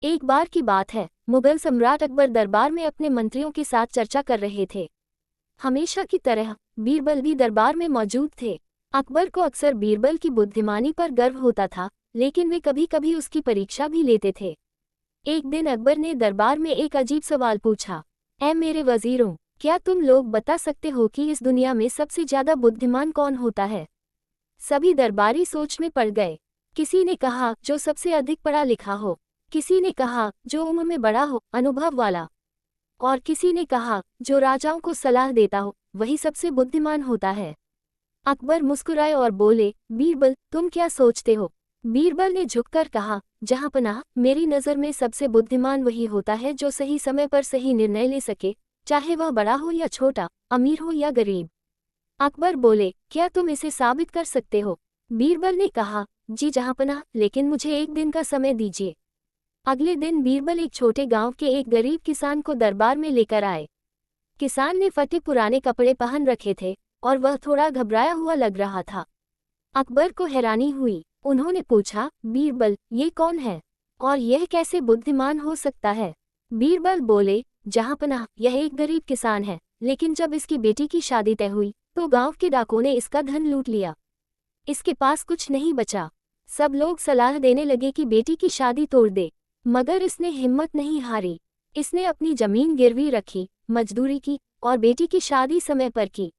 एक बार की बात है, मुगल सम्राट अकबर दरबार में अपने मंत्रियों के साथ चर्चा कर रहे थे। हमेशा की तरह बीरबल भी दरबार में मौजूद थे। अकबर को अक्सर बीरबल की बुद्धिमानी पर गर्व होता था, लेकिन वे कभी कभी उसकी परीक्षा भी लेते थे। एक दिन अकबर ने दरबार में एक अजीब सवाल पूछा, ऐ मेरे वजीरों, क्या तुम लोग बता सकते हो कि इस दुनिया में सबसे ज्यादा बुद्धिमान कौन होता है? सभी दरबारी सोच में पड़ गए। किसी ने कहा जो सबसे अधिक पढ़ा लिखा हो, किसी ने कहा जो उम्र में बड़ा हो, अनुभव वाला, और किसी ने कहा जो राजाओं को सलाह देता हो, वही सबसे बुद्धिमान होता है। अकबर मुस्कुराए और बोले, बीरबल तुम क्या सोचते हो? बीरबल ने झुककर कहा, जहांपनाह, मेरी नज़र में सबसे बुद्धिमान वही होता है जो सही समय पर सही निर्णय ले सके, चाहे वह बड़ा हो या छोटा, अमीर हो या गरीब। अकबर बोले, क्या तुम इसे साबित कर सकते हो? बीरबल ने कहा, जी जहांपनाह, लेकिन मुझे एक दिन का समय दीजिए। अगले दिन बीरबल एक छोटे गांव के एक गरीब किसान को दरबार में लेकर आए। किसान ने फटे पुराने कपड़े पहन रखे थे और वह थोड़ा घबराया हुआ लग रहा था। अकबर को हैरानी हुई। उन्होंने पूछा, बीरबल ये कौन है और यह कैसे बुद्धिमान हो सकता है? बीरबल बोले, जहांपनाह, यह एक गरीब किसान है, लेकिन जब इसकी बेटी की शादी तय हुई तो गांव के डाकुओं ने इसका धन लूट लिया। इसके पास कुछ नहीं बचा। सब लोग सलाह देने लगे कि बेटी की शादी तोड़ दे, मगर इसने हिम्मत नहीं हारी। इसने अपनी जमीन गिरवी रखी, मजदूरी की और बेटी की शादी समय पर की।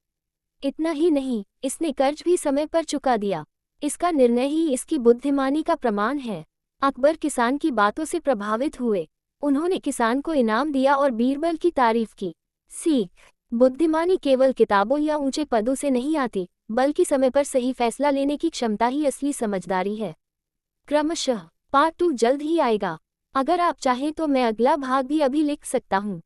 इतना ही नहीं, इसने कर्ज भी समय पर चुका दिया। इसका निर्णय ही इसकी बुद्धिमानी का प्रमाण है। अकबर किसान की बातों से प्रभावित हुए। उन्होंने किसान को इनाम दिया और बीरबल की तारीफ की। सीख, बुद्धिमानी केवल किताबों या ऊंचे पदों से नहीं आती, बल्कि समय पर सही फैसला लेने की क्षमता ही असली समझदारी है। क्रमशः पार्ट 2 जल्द ही आएगा। अगर आप चाहें तो मैं अगला भाग भी अभी लिख सकता हूँ।